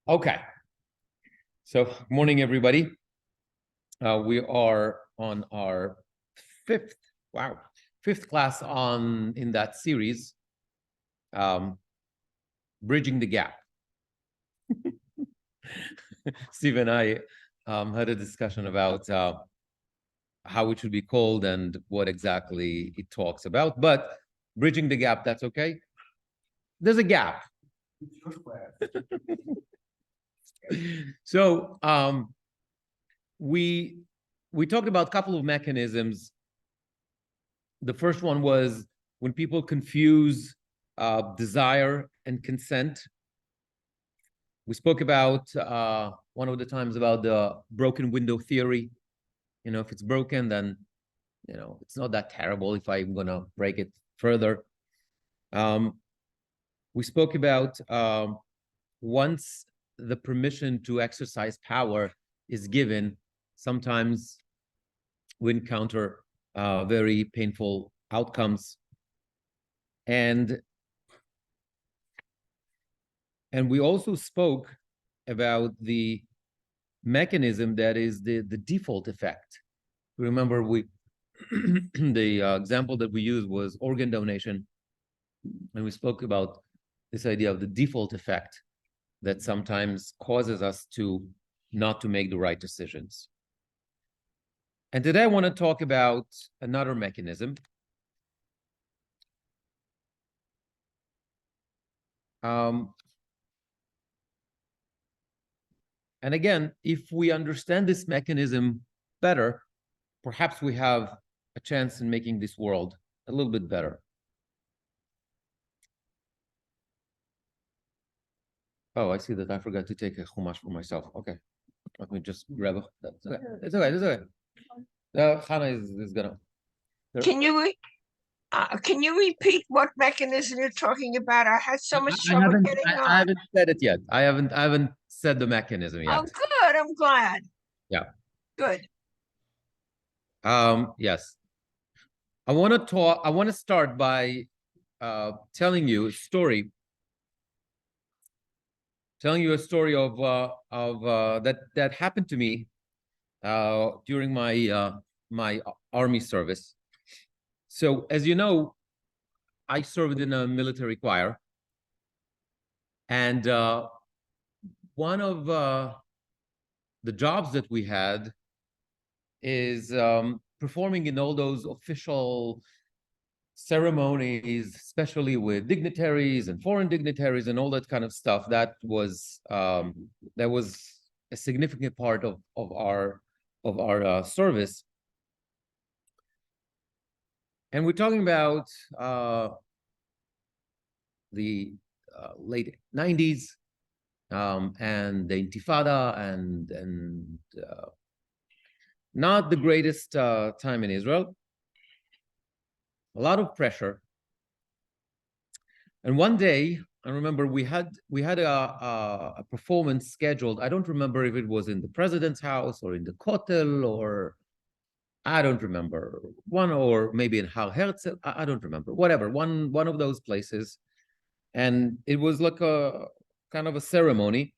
Okay. So, good morning, everybody. We are on our fifth class in that series, Bridging the Gap. Steve and I had a discussion about how it should be called and what exactly it talks about, but bridging the gap, that's okay. There's a gap. So we talked about a couple of mechanisms. The first one was when people confuse desire and consent. We spoke about one of the times about the broken window theory. You know, if it's broken, then, you know, it's not that terrible if I'm going to break it further. We spoke about once the permission to exercise power is given, sometimes we encounter very painful outcomes. And we also spoke about the mechanism that is the default effect. Remember, the example that we used was organ donation, and we spoke about this idea of the default effect that sometimes causes us to not to make the right decisions. And today I want to talk about another mechanism. And again, if we understand this mechanism better, perhaps we have a chance in making this world a little bit better. Oh, I see that I forgot to take a chumash for myself. Okay, let me just grab it. That's okay. It's okay. It's okay. Hannah is gonna. Can you repeat what mechanism you're talking about? I had so much trouble getting on. I haven't said it yet. I haven't said the mechanism yet. Oh, good. I'm glad. Yeah. Good. Yes. I want to start by telling you a story. Telling you a story of that happened to me during my my army service. So, as you know, I served in a military choir, and one of the jobs that we had is performing in all those official ceremonies, especially with dignitaries and foreign dignitaries and all that kind of stuff. That was a significant part of our service. And we're talking about the late 90s and the Intifada and not the greatest time in Israel. A lot of pressure. And one day, I remember we had a performance scheduled. I don't remember if it was in the president's house or in the Kotel, or I don't remember, one, or maybe in Har Herzl. I don't remember. Whatever, one of those places. And it was like a kind of a ceremony.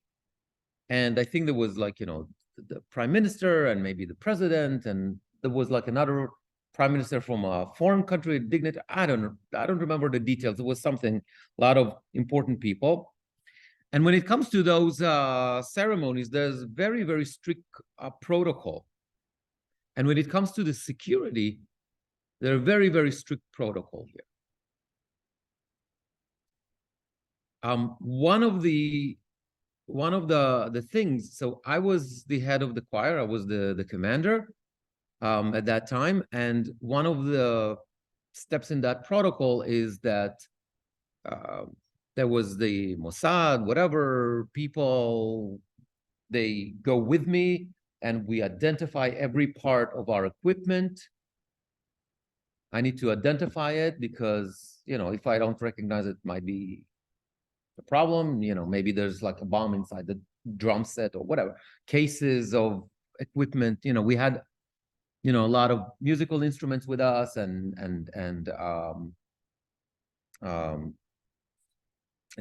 And I think there was, like, you know, the prime minister and maybe the president, and there was like another prime minister from a foreign country, dignitary. I don't remember the details. It was something, a lot of important people. And when it comes to those ceremonies, there's very, very strict protocol. And when it comes to the security, there are very, very strict protocol here. One of the things, so I was the head of the choir. I was the commander at that time. And one of the steps in that protocol is that there was the Mossad, whatever people, they go with me and we identify every part of our equipment. I need to identify it because, you know, if I don't recognize it, it might be a problem. You know, maybe there's like a bomb inside the drum set or whatever. Cases of equipment, you know, we had, you know, a lot of musical instruments with us and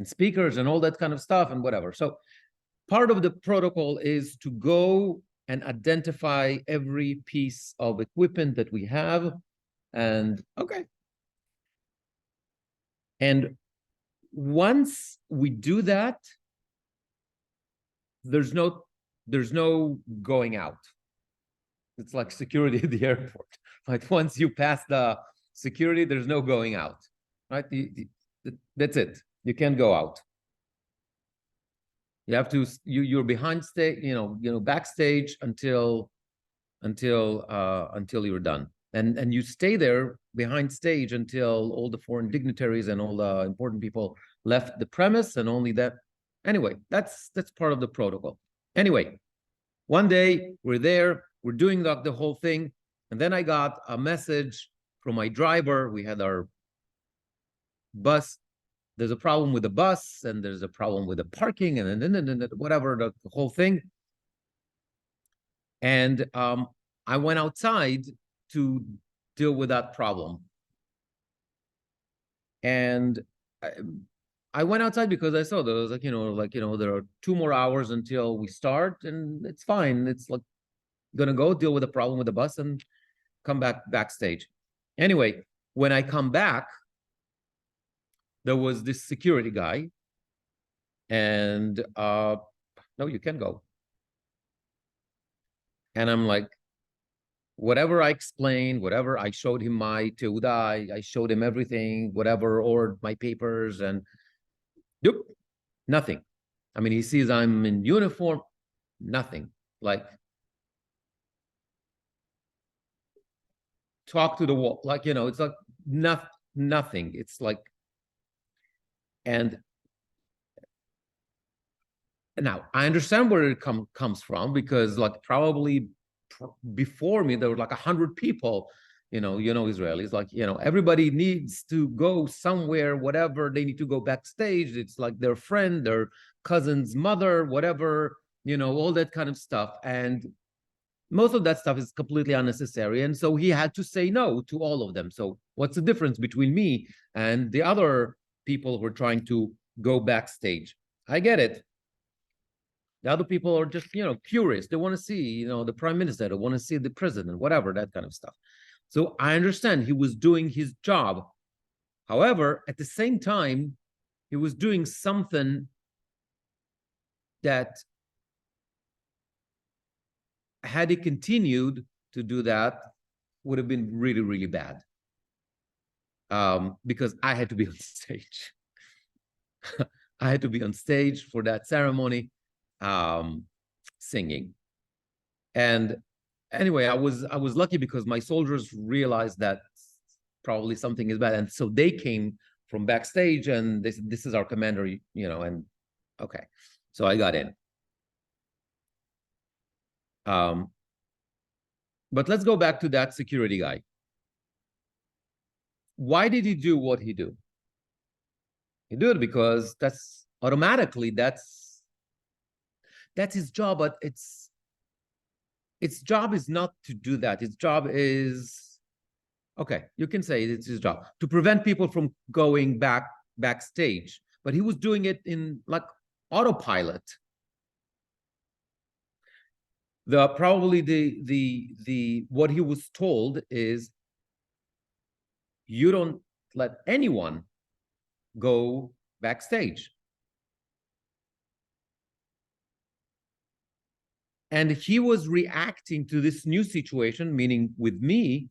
speakers and all that kind of stuff and whatever. So part of the protocol is to go and identify every piece of equipment that we have. And okay. And once we do that, there's no going out. It's like security at the airport. Like once you pass the security, there's no going out, right? That's it. You can't go out. You have to, you're behind stage, backstage until you're done. And you stay there behind stage until all the foreign dignitaries and all the important people left the premise, and only that. Anyway, that's part of the protocol. Anyway, one day we're there, we're doing the whole thing, and then I got a message from my driver. We had our bus. There's a problem with the bus, and there's a problem with the parking, and then whatever, the whole thing. And I went outside to deal with that problem. And I went outside because I saw there was there are 2 more hours until we start, and it's fine. It's like gonna go deal with the problem with the bus and come backstage. Anyway, when I come back, there was this security guy, and no, you can go. And I'm like, whatever I explained, whatever I showed him my teuda, I showed him everything, whatever, or my papers, and nope, nothing. I mean, he sees I'm in uniform, nothing. Like, talk to the wall, like, it's like nothing. It's like, and now I understand where it comes from, because like probably before me there were like 100 people, Israelis, like, everybody needs to go somewhere, whatever, they need to go backstage. It's like their friend, their cousin's mother, whatever, all that kind of stuff. And most of that stuff is completely unnecessary. And so he had to say no to all of them. So what's the difference between me and the other people who are trying to go backstage? I get it. The other people are just, curious. They want to see, the prime minister. They want to see the president, whatever, that kind of stuff. So I understand he was doing his job. However, at the same time, he was doing something that, had he continued to do that, would have been really, really bad. Because I had to be on stage. I had to be on stage for that ceremony, singing. And anyway, I was lucky because my soldiers realized that probably something is bad, and so they came from backstage and they said, "This is our commander," and okay, so I got in. But let's go back to that security guy. Why did he do what he do? He did it because that's automatically that's his job, but its job is not to do that. Its job is, okay, you can say it's his job to prevent people from going backstage, but he was doing it in like autopilot. Probably the what he was told is, you don't let anyone go backstage. And he was reacting to this new situation, meaning with me,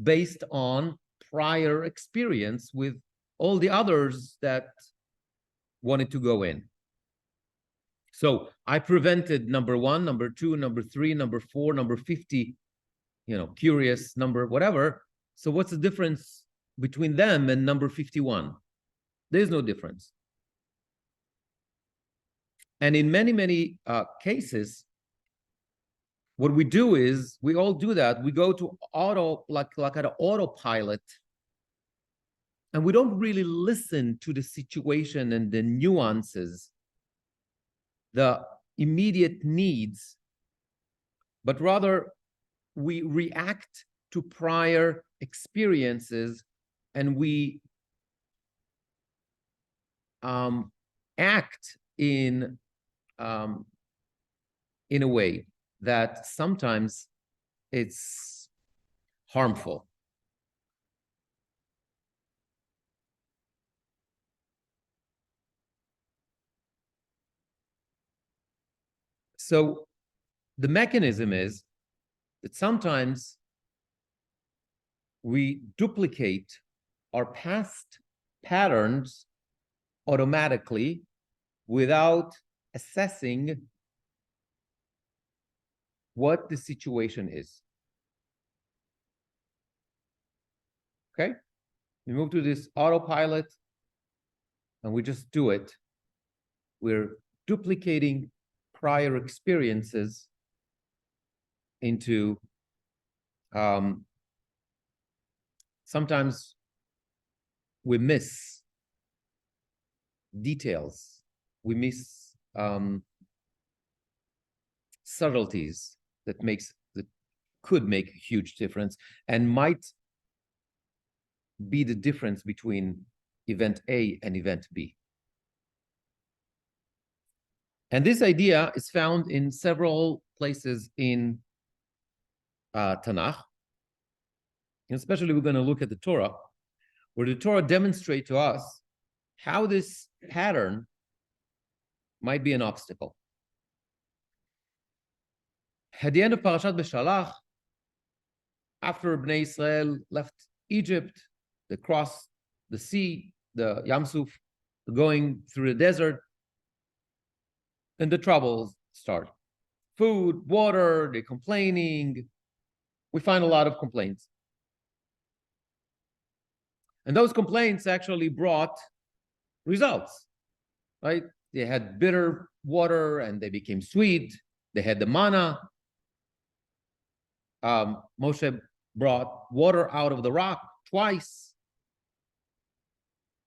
based on prior experience with all the others that wanted to go in. So I prevented number 1, number 2, number 3, number 4, number 50, curious number, whatever. So what's the difference between them and number 51? There's no difference. And in many, many cases, what we do is, we all do that. We go to like an autopilot, and we don't really listen to the situation and the nuances, the immediate needs, but rather we react to prior experiences, and we act in in a way that sometimes it's harmful. So the mechanism is that sometimes we duplicate our past patterns automatically without assessing what the situation is. Okay? We move to this autopilot and we just do it. We're duplicating prior experiences into sometimes we miss details, we miss subtleties that could make a huge difference and might be the difference between event A and event B. And this idea is found in several places in Tanakh. And especially we're going to look at the Torah, where the Torah demonstrates to us how this pattern might be an obstacle. At the end of Parashat Beshalach, after Bnei Israel left Egypt, they crossed the sea, the Yam Suf, going through the desert, and the troubles start. Food, water, they're complaining. We find a lot of complaints. And those complaints actually brought results, right? They had bitter water and they became sweet. They had the manna. Moshe brought water out of the rock twice.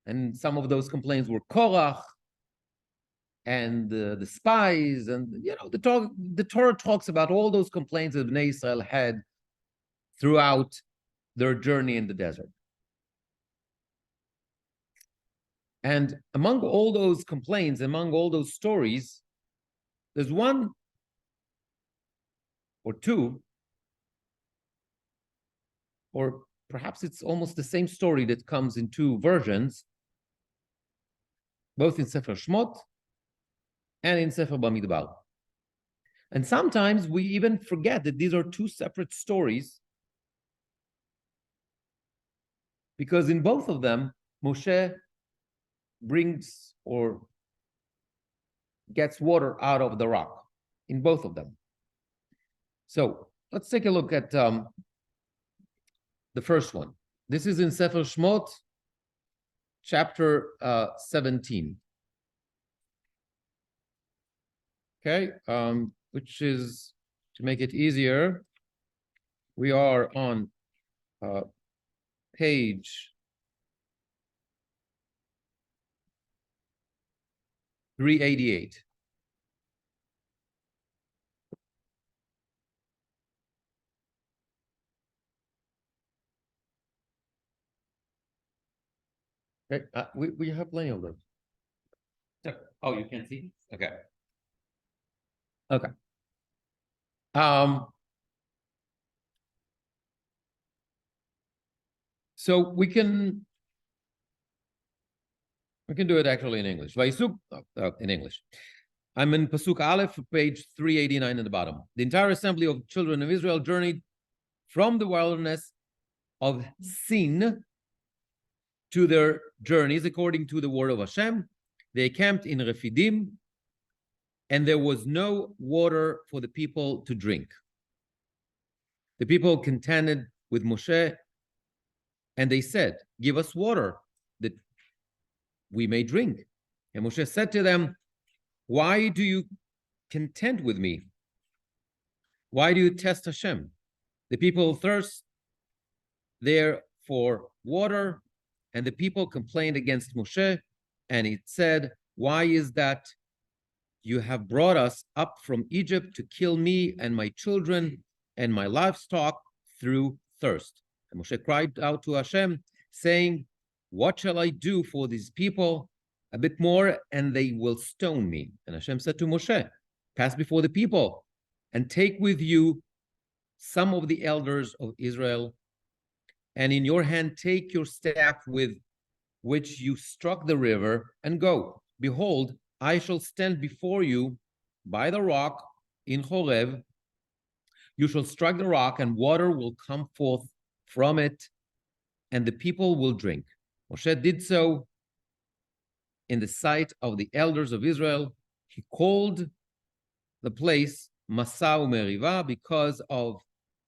And some of those complaints were Korach and the spies. And, you know, the Torah talks about all those complaints that Bnei Israel had throughout their journey in the desert. And among all those complaints, among all those stories, there's one or two, or perhaps it's almost the same story that comes in two versions, both in Sefer Shmot and in Sefer Bamidbar. And sometimes we even forget that these are two separate stories, because in both of them, Moshe brings or gets water out of the rock, in both of them. So let's take a look at the first one. This is in Sefer Shmot, chapter 17. Okay, which is, to make it easier, we are on page 388. Okay, we have plenty of those. Oh, you can't see? Okay. Okay. So we can do it actually in English. In English. I'm in Pasuk Aleph, page 389 at the bottom. The entire assembly of children of Israel journeyed from the wilderness of Sin to their journeys according to the word of Hashem. They camped in Refidim, and there was no water for the people to drink. The people contended with Moshe, and they said, "Give us water that we may drink." And Moshe said to them, "Why do you contend with me? Why do you test Hashem? The people thirst there for water." And the people complained against Moshe, and he said, "Why is that you have brought us up from Egypt to kill me and my children and my livestock through thirst?" And Moshe cried out to Hashem, saying, "What shall I do for these people? a bit more, and they will stone me. And Hashem said to Moshe, pass before the people and take with you some of the elders of Israel, and in your hand take your staff with which you struck the river, and go. Behold, I shall stand before you by the rock in Horeb. You shall strike the rock, and water will come forth from it, and the people will drink. Moshe did so in the sight of the elders of Israel. He called the place Masa Umeriva because of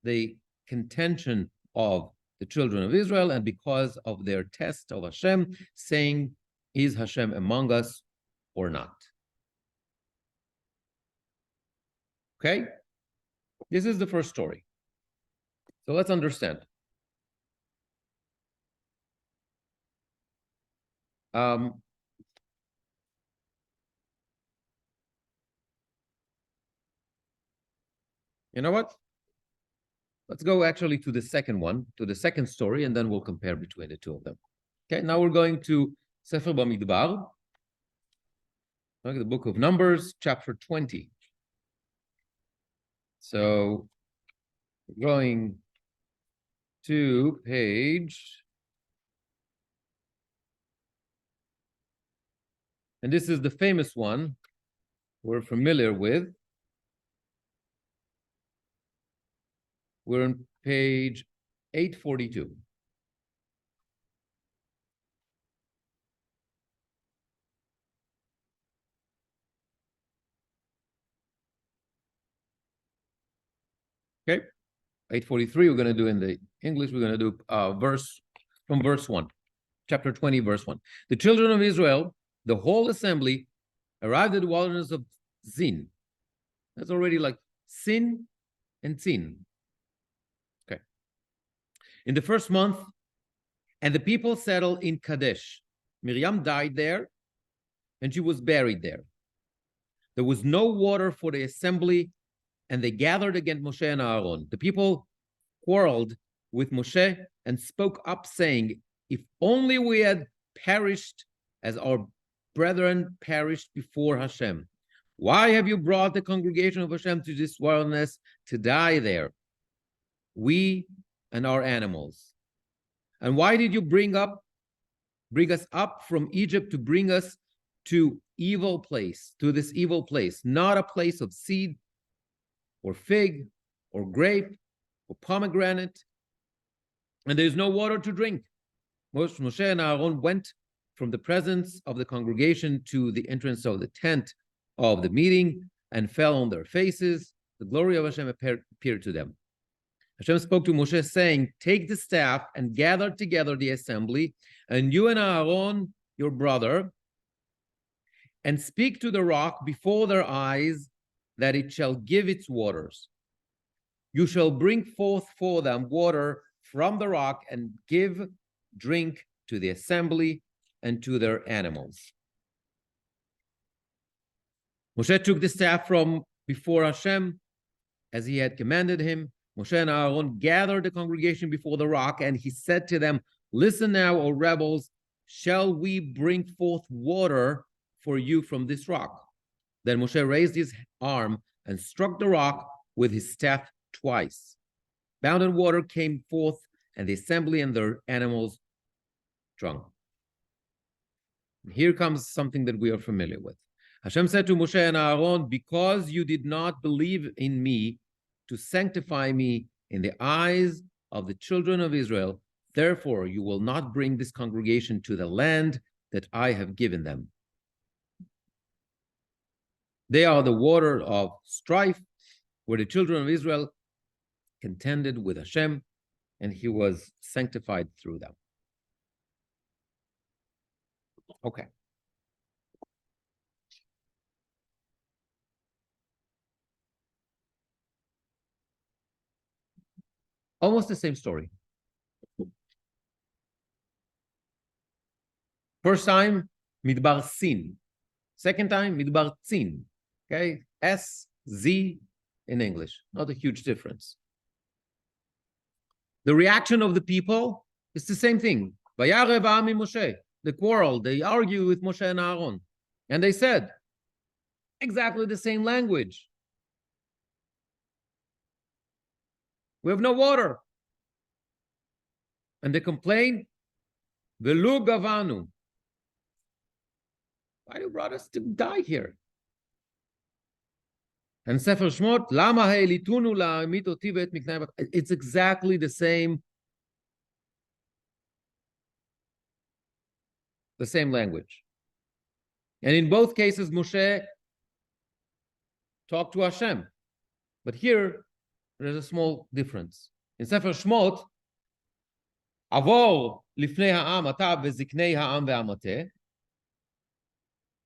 the contention of the children of Israel and because of their test of Hashem, saying, is Hashem among us or not? Okay? This is the first story. So let's understand. You know what? Let's go actually to the second one, to the second story, and then we'll compare between the two of them. Okay, now we're going to Sefer Bamidbar, the book of Numbers, chapter 20. So we're going to page, and this is the famous one we're familiar with. We're on page 842. Okay, 843, we're going to do in the English, we're going to do verse 1, chapter 20, verse 1. The children of Israel, the whole assembly, arrived at the wilderness of Zin. That's already like Sin and Zin. Okay. In the first month, and the people settled in Kadesh. Miriam died there, and she was buried there. There was no water for the assembly, and they gathered against Moshe and Aaron. The people quarreled with Moshe and spoke up, saying, if only we had perished as our brethren perished before Hashem. Why have you brought the congregation of Hashem to this wilderness to die there, we and our animals? And why did you bring us up from Egypt to bring us to this evil place, not a place of seed or fig or grape or pomegranate, and there is no water to drink? Moshe and Aaron went from the presence of the congregation to the entrance of the tent of the meeting and fell on their faces. The glory of Hashem appeared to them. Hashem spoke to Moshe, saying, take the staff and gather together the assembly, and you and Aaron, your brother, and speak to the rock before their eyes, that it shall give its waters. You shall bring forth for them water from the rock, and give drink to the assembly and to their animals. Moshe took the staff from before Hashem, as he had commanded him. Moshe and Aaron gathered the congregation before the rock, and he said to them, listen now, O rebels, shall we bring forth water for you from this rock? Then Moshe raised his arm and struck the rock with his staff twice. Bounded water came forth, and the assembly and their animals drank. Here comes something that we are familiar with. Hashem said to Moshe and Aaron, because you did not believe in me to sanctify me in the eyes of the children of Israel, therefore you will not bring this congregation to the land that I have given them. They are the water of strife, where the children of Israel contended with Hashem, and he was sanctified through them. Okay. Almost the same story. First time, Midbar Sin. Second time, Midbar Zin. Okay, S-Z in English. Not a huge difference. The reaction of the people is the same thing. Vayarev Ami Moshe. they quarreled, they argued with Moshe and Aaron, and they said exactly the same language. We have no water. And they complained, Velu gavanu. Why you brought us to die here? And Sefer Shmot, Lama ha'elitunu la'amit oti ve'et miknai. It's exactly the same language. And in both cases, Moshe talked to Hashem. But here, there's a small difference. In Sefer Shmot, Avor lifnei ha'am ata ve'ziknei ha'am ve'amateh.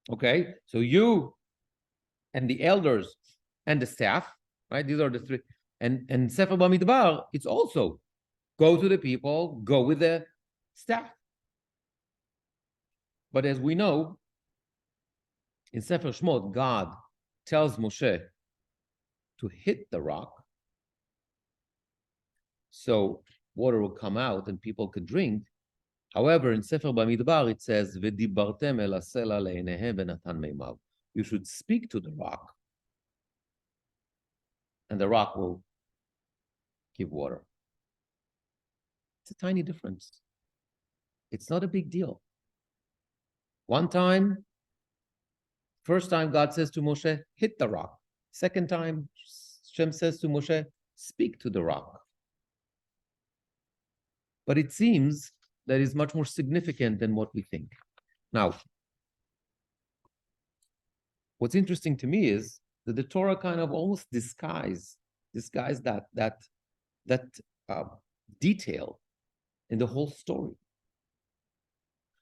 Okay, so you and the elders and the staff, right? These are the three. And Sefer Bamidbar, it's also go to the people, go with the staff. But as we know, in Sefer Shmot, God tells Moshe to hit the rock so water will come out and people could drink. However, in Sefer Bamidbar, it says, "V'dibartem el hasela le'enehem v'natan meimav." You should speak to the rock, and the rock will give water. It's a tiny difference. It's not a big deal. One time, first time, God says to Moshe, hit the rock. Second time, Hashem says to Moshe, speak to the rock. But it seems that is much more significant than what we think. Now, what's interesting to me is that the Torah kind of almost disguise that detail in the whole story.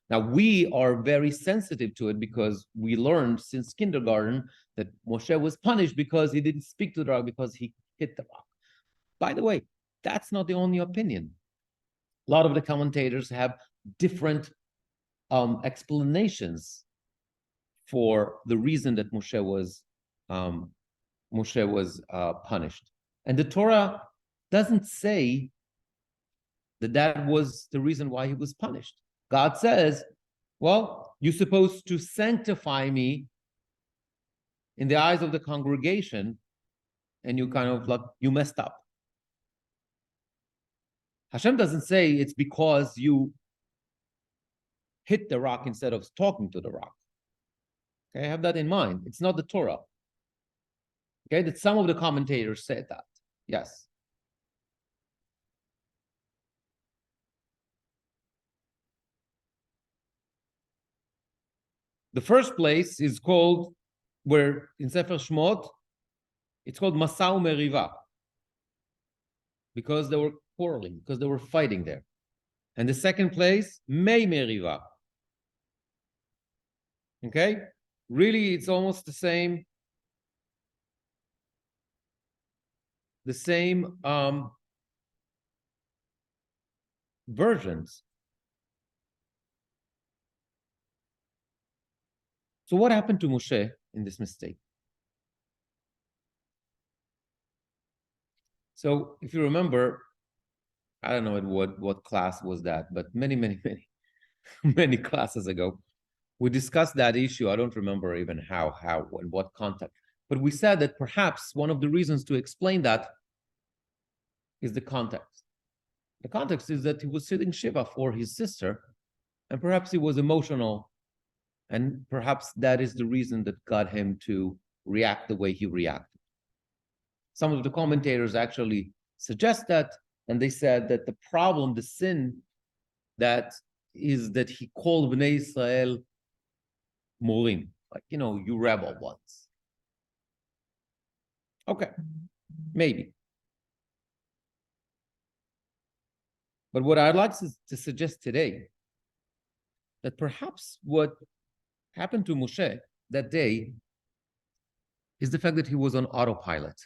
Now, we are very sensitive to it because we learned since kindergarten that Moshe was punished because he didn't speak to the rock, because he hit the rock. By the way, that's not the only opinion. A lot of the commentators have different explanations for the reason that Moshe was punished. And the Torah doesn't say that was the reason why he was punished. God says, well, you're supposed to sanctify me in the eyes of the congregation, and you kind of like, you messed up. Hashem doesn't say it's because you hit the rock instead of talking to the rock. Okay, have that in mind. It's not the Torah. Okay, that some of the commentators said that. Yes. The first place is called, where in Sefer Shmot, it's called Masau Meriva, because they were quarreling, because they were fighting there. And the second place, Mei Meriva. Okay? Really, it's almost the same versions. So what happened to Moshe in this mistake? So if you remember, I don't know what class was that, but many classes ago, we discussed that issue. I don't remember even how, in what context. But we said that perhaps one of the reasons to explain that is the context. The context is that he was sitting Shiva for his sister, and perhaps he was emotional, and perhaps that is the reason that got him to react the way he reacted. Some of the commentators actually suggest that, and they said that the problem, the sin, that is that he called Bnei Israel Morim, like, you rebel once. Okay, maybe. But what I'd like to suggest today, that perhaps what happened to Moshe that day is the fact that he was on autopilot.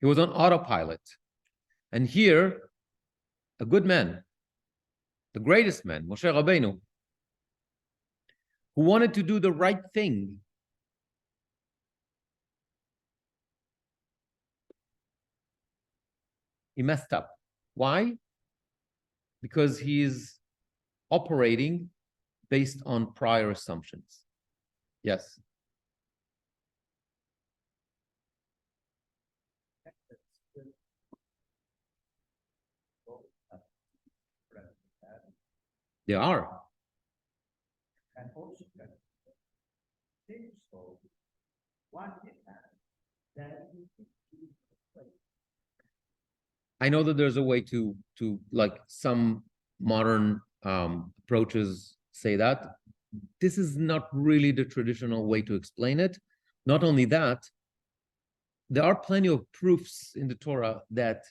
He was on autopilot. And here, a good man, the greatest man, Moshe Rabbeinu, who wanted to do the right thing, he messed up. Why? Because he's operating based on prior assumptions. Yes. They are. I know that there's a way to like some modern approaches say that. This is not really the traditional way to explain it. Not only that, there are plenty of proofs in the Torah that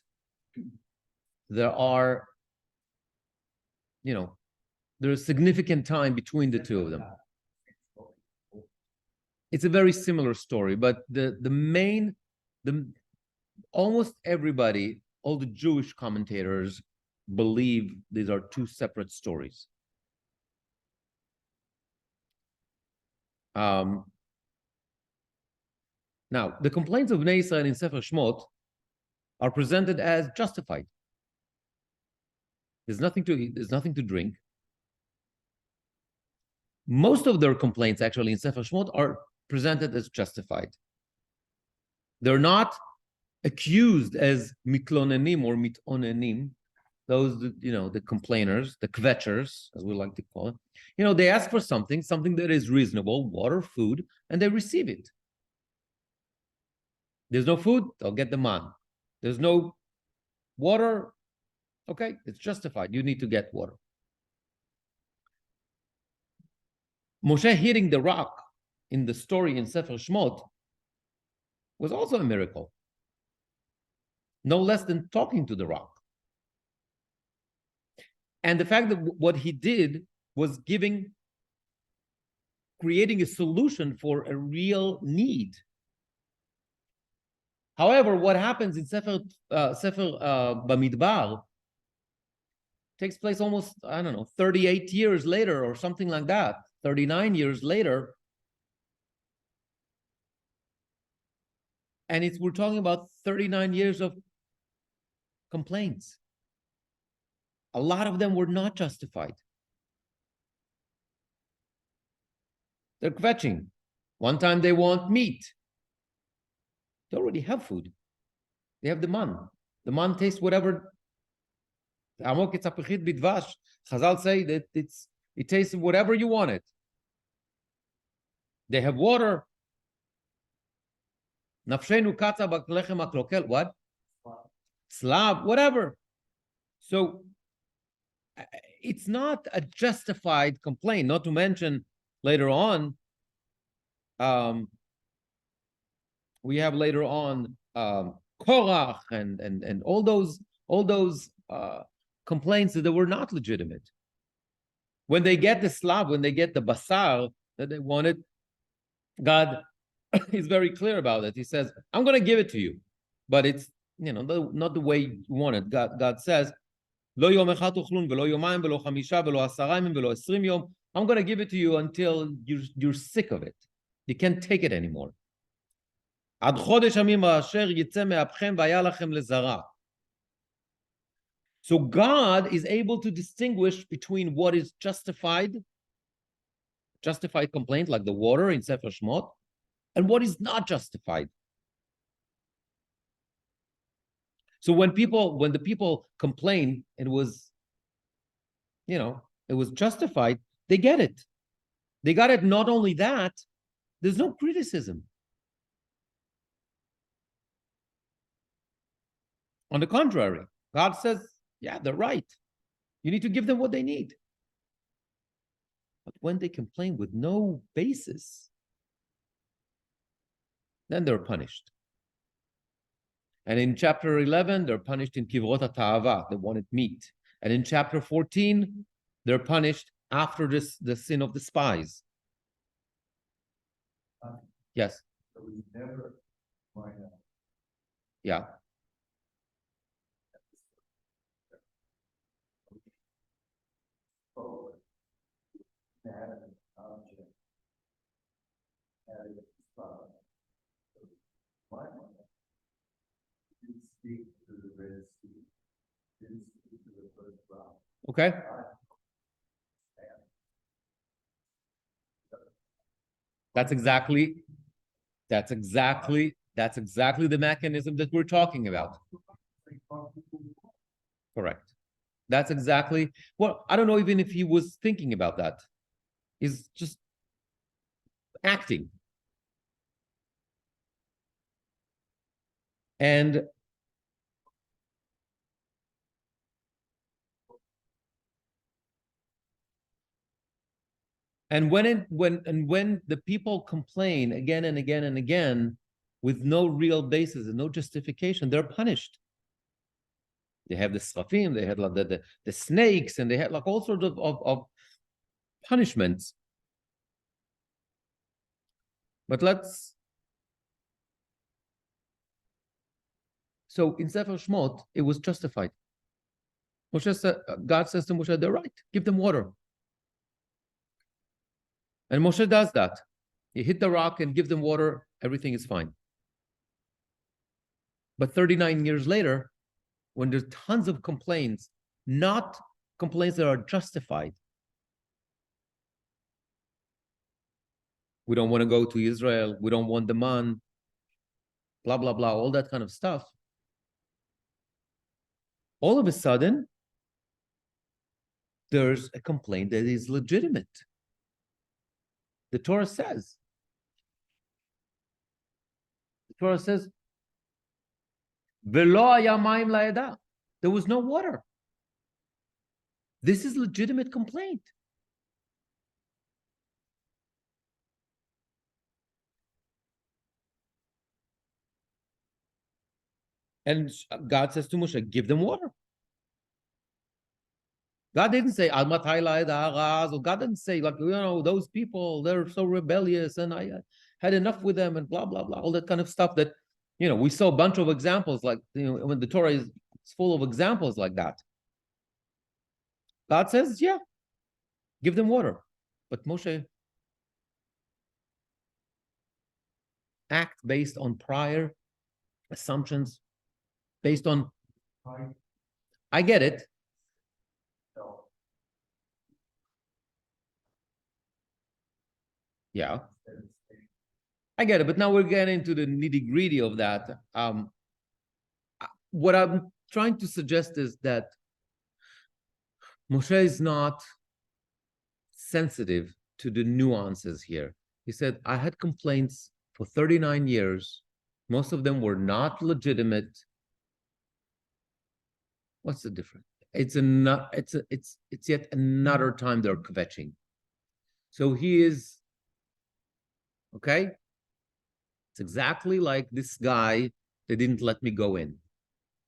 there are, there's significant time between the two of them. It's a very similar story, but almost everybody, all the Jewish commentators believe these are two separate stories. Now, the complaints of Bnei Israel in Sefer Shmot are presented as justified. There's nothing to eat, there's nothing to drink. Most of their complaints actually in Sefer Shmot are presented as justified. They're not accused as mitlonenim or mitonenim, those, the complainers, the kvetchers, as we like to call it. They ask for something that is reasonable, water, food, and they receive it. There's no food, they'll get the man. There's no water, okay, it's justified. You need to get water. Moshe hitting the rock in the story in Sefer Shmot was also a miracle. No less than talking to the rock. And the fact that what he did was creating a solution for a real need. However, what happens in Sefer Bamidbar takes place almost, 38 years later or something like that, 39 years later. And we're talking about 39 years of complaints. A lot of them were not justified. They're kvetching. One time they want meat. They already have food. They have the man. The man tastes whatever. Chazal say that it tastes whatever you want it. They have water. What? Slav, whatever. So it's not a justified complaint, not to mention later on, we have later on Korach and all those complaints that they were not legitimate. When they get the Slav, when they get the basar that they wanted, God is very clear about it. He says, I'm going to give it to you, but it's not the way you want it. God says, I'm going to give it to you until you're sick of it. You can't take it anymore. So God is able to distinguish between what is justified complaint, like the water in Sefer Shmot, and what is not justified. So when the people complain, it was justified, they get it. They got it. Not only that, there's no criticism. On the contrary, God says, yeah, they're right. You need to give them what they need. But when they complain with no basis, then they're punished. And in chapter 11, they're punished in Kivrot HaTa'ava, they wanted meat. And in chapter 14, they're punished after the sin of the spies. Yes. Yeah. Okay. That's exactly the mechanism that we're talking about. Correct. That's exactly, well, I don't know even if he was thinking about that. He's just acting. And when the people complain again and again and again with no real basis and no justification, they're punished. They have the srafim, they had like the snakes, and they had like all sorts of punishments. But so in Sefer Shmot, it was justified. Moshe said, God says to Moshe, they're right, give them water. And Moshe does that. He hit the rock and give them water, everything is fine. But 39 years later, when there's tons of complaints, not complaints that are justified. We don't want to go to Israel. We don't want the man, blah, blah, blah, all that kind of stuff. All of a sudden, there's a complaint that is legitimate. The Torah says, "Velo haya mayim la'eda." There was no water. This is legitimate complaint. And God says to Moshe, give them water. God didn't say, Al matai la'eda araz, or God didn't say, like, those people, they're so rebellious, and I had enough with them, and blah, blah, blah, all that kind of stuff that, we saw a bunch of examples, like, when the Torah is full of examples like that. God says, yeah, give them water. But Moshe acts based on prior assumptions, based on, I get it. Yeah, I get it. But now we're getting into the nitty gritty of that. What I'm trying to suggest is that Moshe is not sensitive to the nuances here. He said, I had complaints for 39 years. Most of them were not legitimate. What's the difference? It's yet another time they're kvetching. So he is, okay? It's exactly like this guy, they didn't let me go in.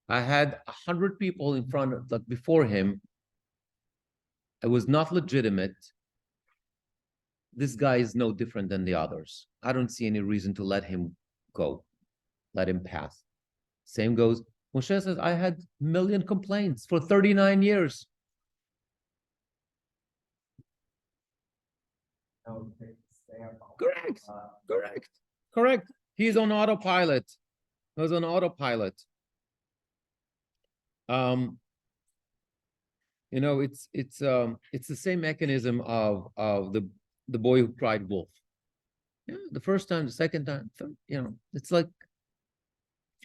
I had 100 people in front of, like, before him. It was not legitimate. This guy is no different than the others. I don't see any reason to let him go, let him pass. Same goes, Moshe says, I had a million complaints for 39 years. Correct. He's on autopilot. He was on autopilot. It's the same mechanism of the boy who cried wolf. Yeah, the first time, the second time, it's like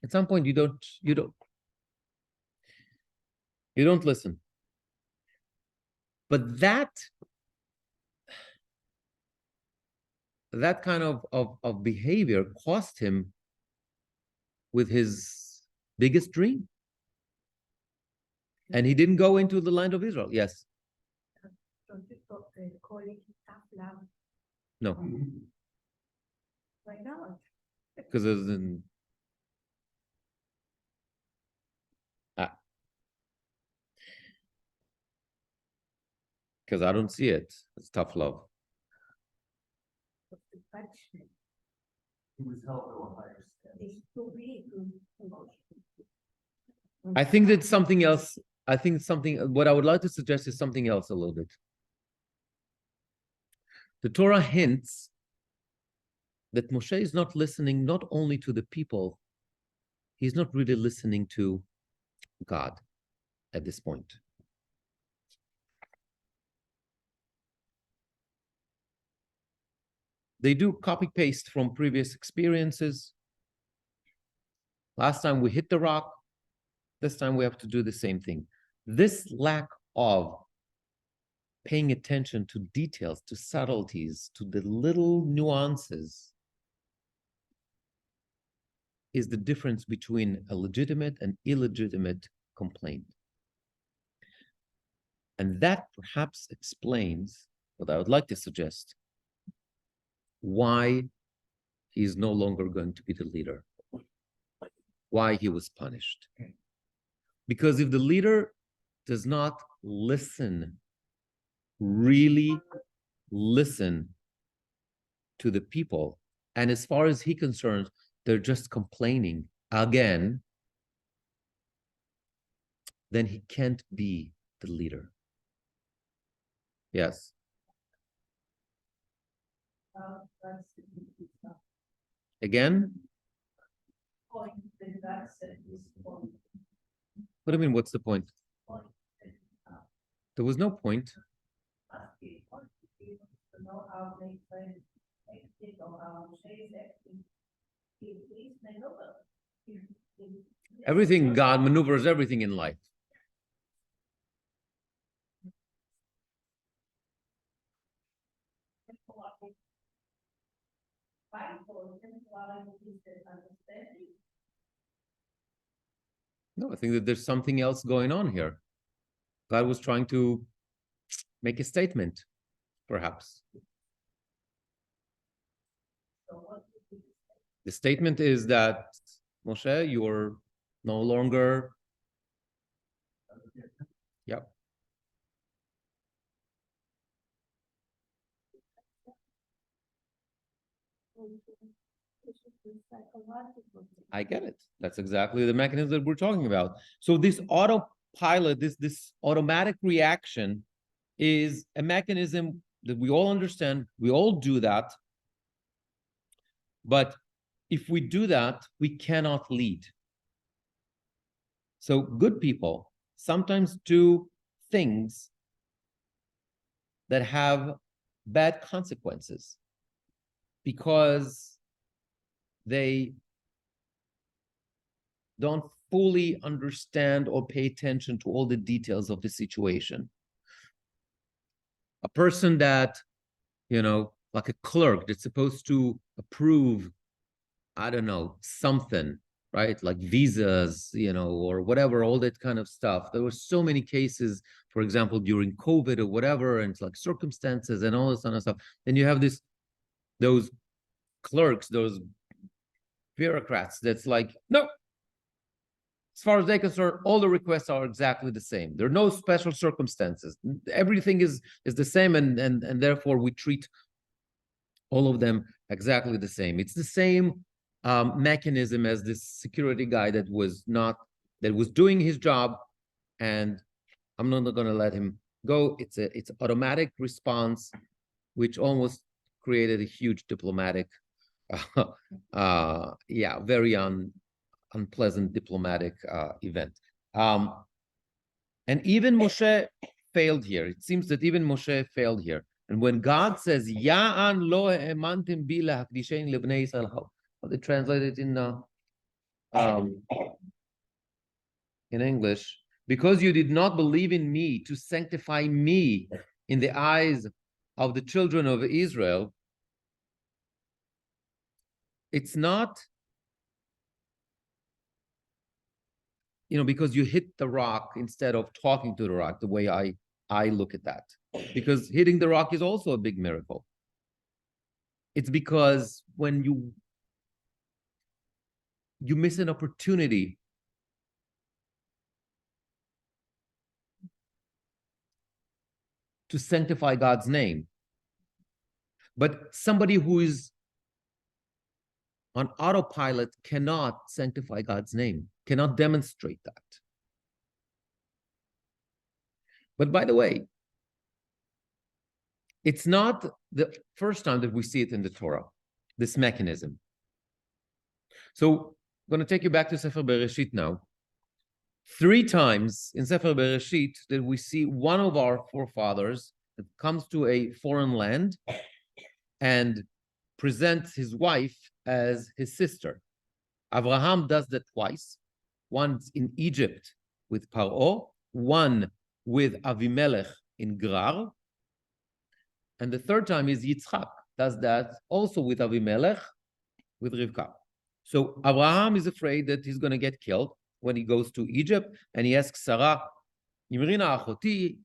at some point you don't listen. But that kind of behavior cost him with his biggest dream. And he didn't go into the land of Israel. Yes. Don't you stop calling it tough love? No. Why not? Because it's in because I don't see it. It's tough love. He was held to a higher standard. I think that's something else. I think what I would like to suggest is something else a little bit. The Torah hints that Moshe is not listening not only to the people, he's not really listening to God at this point. They do copy paste from previous experiences. Last time we hit the rock. This time we have to do the same thing. This lack of paying attention to details, to subtleties, to the little nuances is the difference between a legitimate and illegitimate complaint. And that perhaps explains what I would like to suggest, why he is no longer going to be the leader, why he was punished. Because if the leader does not listen, really listen to the people, and as far as he's concerned, they're just complaining again, then he can't be the leader. Yes. Again? What do you mean, what's the point? There was no point. Everything, God maneuvers everything in life. No, I think that there's something else going on here. God was trying to make a statement, perhaps. The statement is that, Moshe, you're no longer. Yep. I get it. That's exactly the mechanism that we're talking about. So this autopilot, this automatic reaction is a mechanism that we all understand. We all do that. But if we do that, we cannot lead. So good people sometimes do things that have bad consequences because they don't fully understand or pay attention to all the details of the situation. A person that, like a clerk that's supposed to approve, I don't know, something, right? Like visas, or whatever, all that kind of stuff. There were so many cases, for example, during COVID or whatever, and it's like circumstances and all this kind of stuff. Then you have those clerks, those bureaucrats that's like, no, as far as they're concerned, all the requests are exactly the same. There are no special circumstances. Everything is the same, and therefore we treat all of them exactly the same. It's the same mechanism as this security guy that was doing his job, and I'm not going to let him go. It's automatic response, which almost created a huge diplomatic, very unpleasant diplomatic event. And even Moshe failed here. It seems that even Moshe failed here. And when God says, Ya'an lo emantim bi lahakdishein lebnei Yisrael, how they translate it in English, because you did not believe in me to sanctify me in the eyes of the children of Israel, it's not, because you hit the rock instead of talking to the rock, the way I look at that. Because hitting the rock is also a big miracle. It's because when you miss an opportunity to sanctify God's name. But somebody who is on autopilot cannot sanctify God's name, cannot demonstrate that. But by the way, it's not the first time that we see it in the Torah, this mechanism. So I'm going to take you back to Sefer Bereshit now. 3 times in Sefer Bereshit that we see one of our forefathers that comes to a foreign land, and presents his wife as his sister. Abraham does that twice, once in Egypt with Paro, one with Avimelech in Gerar, and the third time is Yitzchak does that also with Avimelech, with Rivka. So Abraham is afraid that he's going to get killed when he goes to Egypt, and he asks Sarah, Imrina achoti,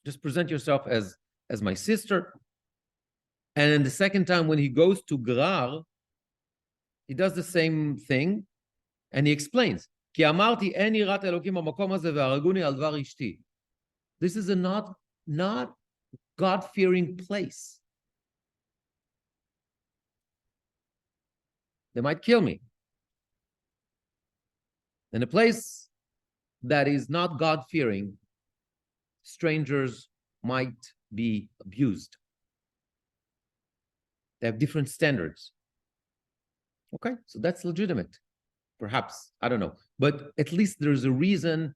just present yourself as my sister. And then the second time when he goes to Gerar, he does the same thing, and he explains, Ki amarti en yirat Elokim b'makom hazeh v'haraguni al dvar ishti. This is a not God-fearing place. They might kill me. In a place that is not God-fearing, strangers might be abused. They have different standards. Okay, so that's legitimate. Perhaps, I don't know. But at least there's a reason,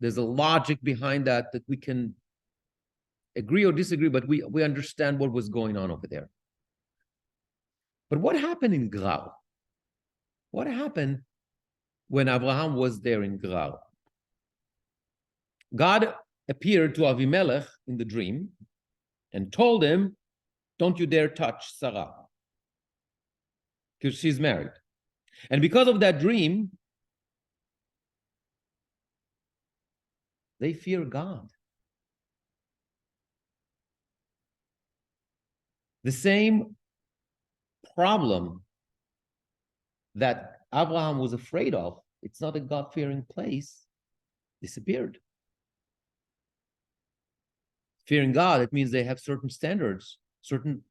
there's a logic behind that we can agree or disagree, but we understand what was going on over there. But what happened in Gerar? What happened when Abraham was there in Gerar? God appeared to Avimelech in the dream and told him, don't you dare touch Sarah, because she's married. And because of that dream, they fear God. The same problem that Abraham was afraid of, it's not a God-fearing place, disappeared. Fearing God, it means they have certain standards, certain,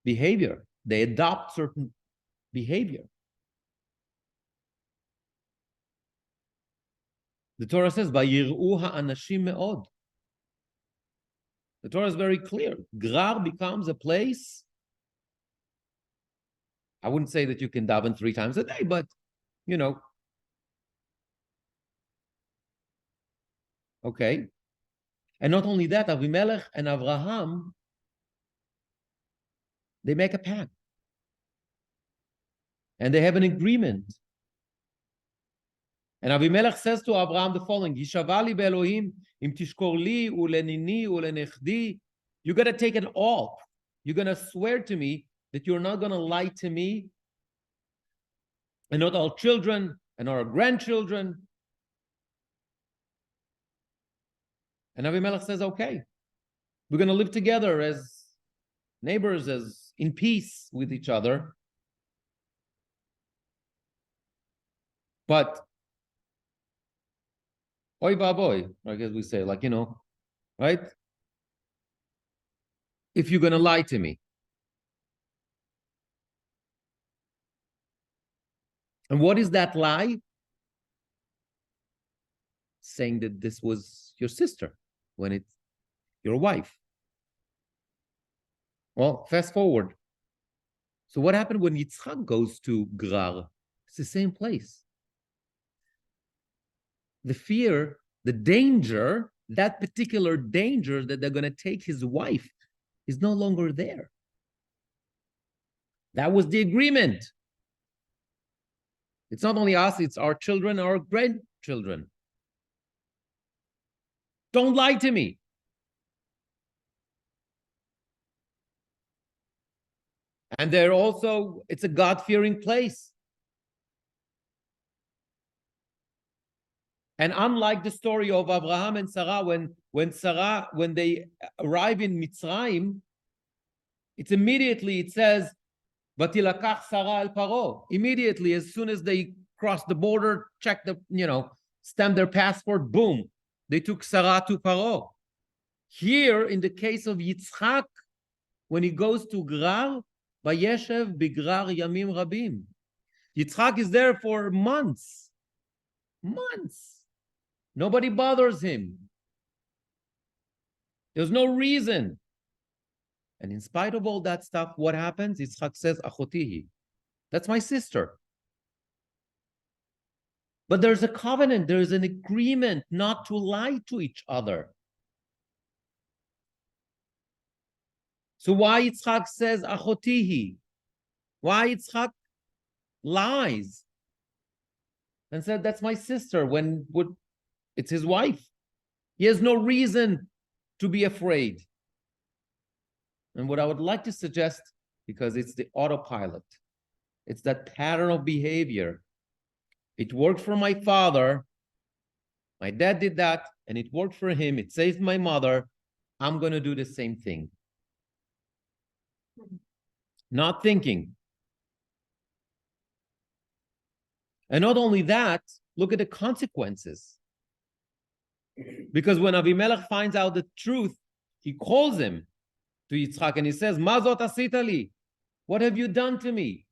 behavior. They adopt certain behavior. The Torah says, "Vayir'u ha'anashim me'od." The Torah is very clear. Gerar becomes a place. I wouldn't say that you can daven 3 times a day, but okay. And not only that, Avimelech and Avraham, they make a pact. And they have an agreement. And Avimelech says to Abraham the following, Yishavali be'Elohim, im tishkor li ulenini ulenechdi. You got to take an oath. You're going to swear to me that you're not going to lie to me and not our children and our grandchildren. And Avimelech says, okay, we're going to live together as neighbors, as in peace with each other. But, oy baboy, I guess we say, right? If you're going to lie to me. And what is that lie? Saying that this was your sister when it's your wife. Well, fast forward. So what happened when Yitzchak goes to Gerar? It's the same place. The fear, the danger, that particular danger that they're going to take his wife is no longer there. That was the agreement. It's not only us, it's our children, our grandchildren. Don't lie to me. And they're also, it's a God-fearing place. And unlike the story of Abraham and Sarah, when they arrive in Mitzrayim, it's immediately, it says, Vatilakach Sarah el Paro. Immediately, as soon as they cross the border, check stamp their passport, boom, they took Sarah to Paro. Here, in the case of Yitzchak, when he goes to Gerar, Vayeshev b'Gerar yamim rabim. Yitzchak is there for months. Months. Nobody bothers him. There's no reason. And in spite of all that stuff, what happens? Yitzchak says, Achotihi. That's my sister. But there's a covenant, there's an agreement not to lie to each other. So why Yitzchak says achotihi? Why Yitzchak lies and said that's my sister when it's his wife? He has no reason to be afraid. And what I would like to suggest, because it's the autopilot, it's that pattern of behavior. It worked for my father. My dad did that, and it worked for him. It saved my mother. I'm going to do the same thing. Not thinking. And not only that, look at the consequences. Because when Avimelech finds out the truth, he calls him to Yitzchak and he says, Ma zot asita li? What have you done to me?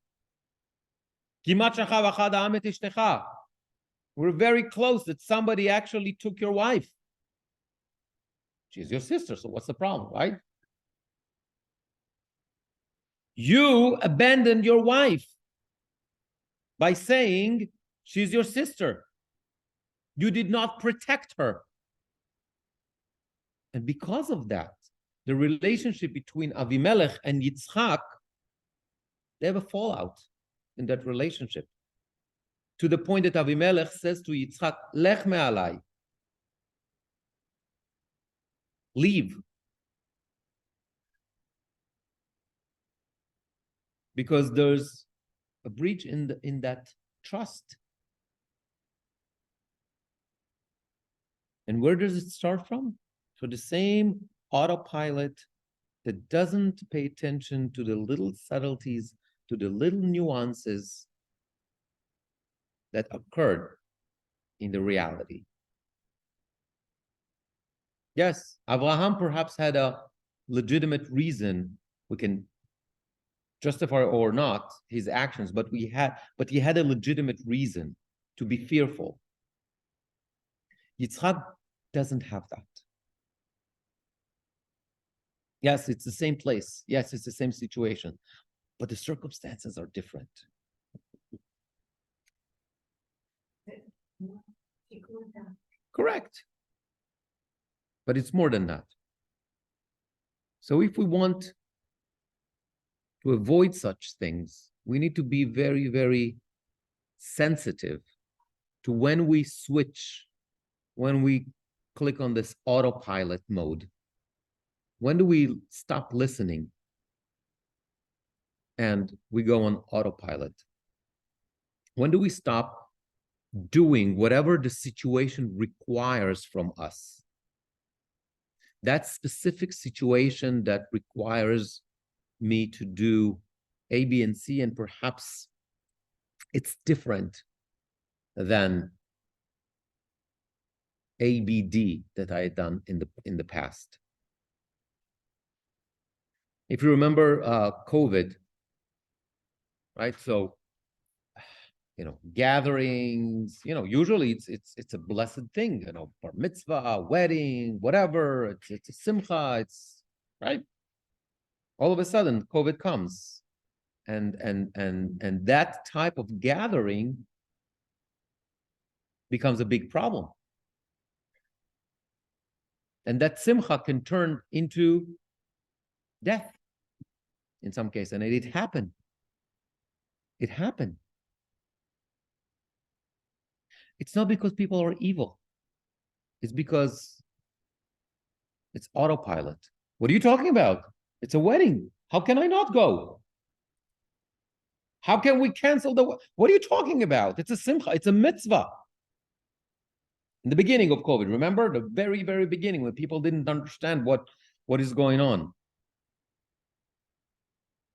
Kimat shachav achad ha'am et ishtecha. We're very close that somebody actually took your wife. She's your sister, so what's the problem, right? You abandoned your wife by saying she's your sister. You did not protect her. And because of that, the relationship between Avimelech and Yitzchak, they have a fallout in that relationship. To the point that Avimelech says to Yitzchak, Lech me'alai. Leave. Because there's a breach in that trust. And where does it start from? So the same autopilot that doesn't pay attention to the little subtleties, to the little nuances that occurred in the reality. Yes, Abraham perhaps had a legitimate reason. We can justify or not his actions, but he had a legitimate reason to be fearful. Yitzchak doesn't have that. Yes, it's the same place. Yes, it's the same situation, but the circumstances are different. Correct. But it's more than that. So if we want to avoid such things, we need to be very, very sensitive to when we switch, when we click on this autopilot mode. When do we stop listening and we go on autopilot? When do we stop doing whatever the situation requires from us? That specific situation that requires me to do A, B, and C, and perhaps it's different than A, B, D that I had done in the past. If you remember COVID, right? So, gatherings, usually it's a blessed thing, bar mitzvah, wedding, whatever. It's a simcha. It's right. All of a sudden, COVID comes, and that type of gathering becomes a big problem, and that simcha can turn into death in some cases, and it happened. It happened. It's not because people are evil. It's because it's autopilot. What are you talking about? It's a wedding. How can I not go? How can we cancel the? What are you talking about? It's a simcha. It's a mitzvah. In the beginning of COVID, remember the very, very beginning when people didn't understand what is going on.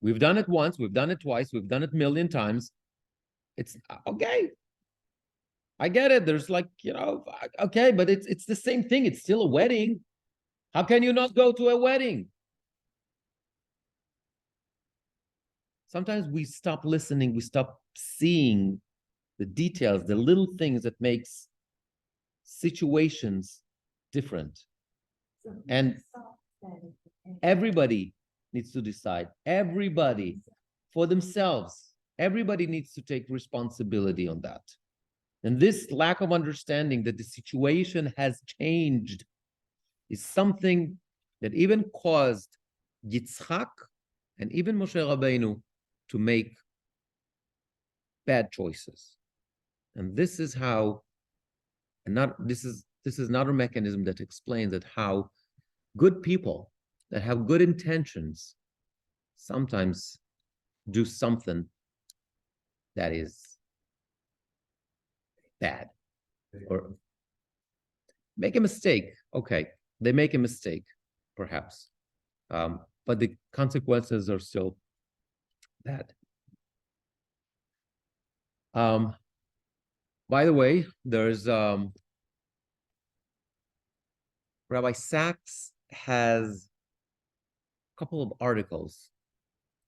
We've done it once. We've done it twice. We've done it a million times. It's okay. I get it. There's okay, but it's the same thing. It's still a wedding. How can you not go to a wedding? Sometimes we stop listening. We stop seeing the details, the little things that makes situations different. And everybody needs to decide. Everybody for themselves. Everybody needs to take responsibility on that. And this lack of understanding that the situation has changed is something that even caused Yitzchak, and even Moshe Rabbeinu to make bad choices. And this is how, and this is another mechanism that explains that how good people that have good intentions sometimes do something that is bad or make a mistake. Okay, they make a mistake, perhaps, but the consequences are still bad. By the way, there's Rabbi Sachs has a couple of articles.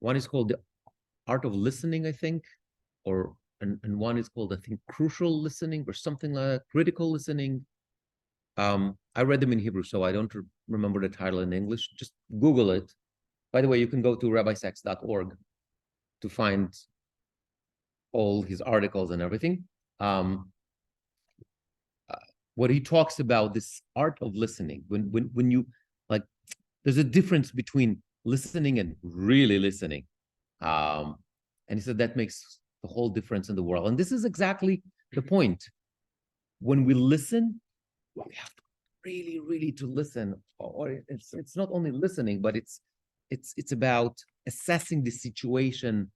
One is called The Art of Listening, I think, and one is called, I think, Crucial Listening or something like that, Critical Listening. I read them in Hebrew, so I don't remember the title in English. Just Google it. By the way, you can go to rabbisachs.org to find all his articles and everything. What he talks about, this art of listening, when you, like, there's a difference between listening and really listening. And he said that makes the whole difference in the world. And this is exactly the point. When we listen, we have to really to listen. Or it's not only listening, but it's about assessing the situation,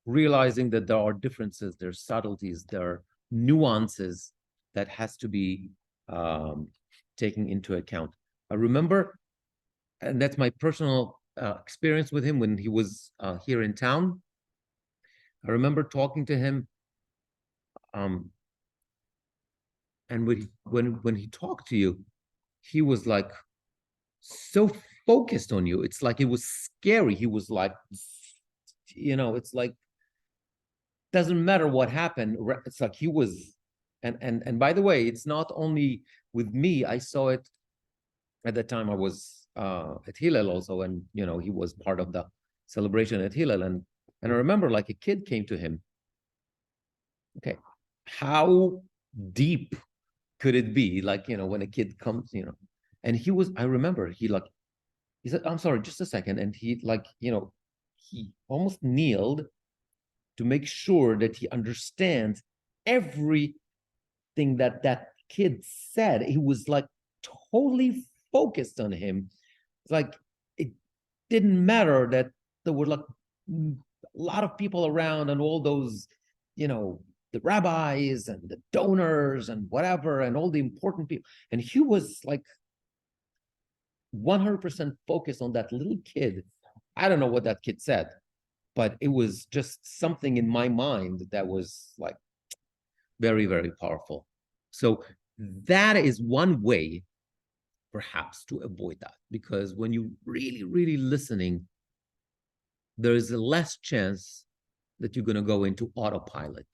realizing that there are differences, there are subtleties, there are nuances that has to be taken into account. I remember, and that's my personal experience with him when he was here in town. I remember talking to him, and when he talked to you, he was like so focused on you. It's like it was scary. He was like, it's like doesn't matter what happened. It's like he was, and by the way, it's not only with me. I saw it at the time. I was at Hillel also, and he was part of the celebration at Hillel, and I remember like a kid came to him. Okay, how deep could it be? Like when a kid comes, and he was. I remember he said, "I'm sorry, just a second," and he he almost kneeled to make sure that he understands everything that kid said. He was like totally focused on him. It's like it didn't matter that there were like a lot of people around and all those, the rabbis and the donors and whatever, and all the important people. And he was like 100% focused on that little kid. I don't know what that kid said, but it was just something in my mind that was like very, very powerful. So that is one way, perhaps, to avoid that, because when you really listening, there is a less chance that you're going to go into autopilot.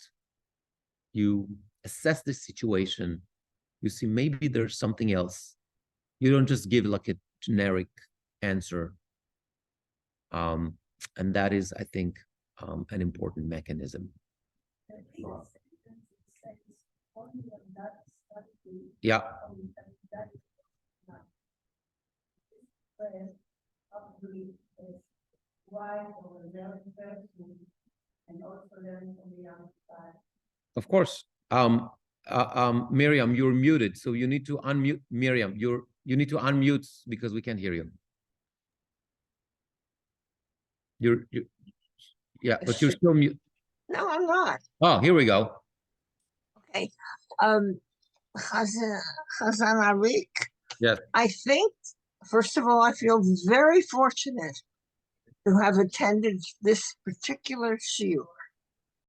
You assess the situation, you see maybe there's something else. You don't just give like a generic answer. And that is, I think, an important mechanism. Yeah. Of course. Miriam, you're muted, so you need to unmute. Miriam, you need to unmute because we can't hear you. Yeah, but you're still mute. No, I'm not. Oh, here we go. Okay. Chazan Arik. Yes. I think, first of all, I feel very fortunate to have attended this particular shiur.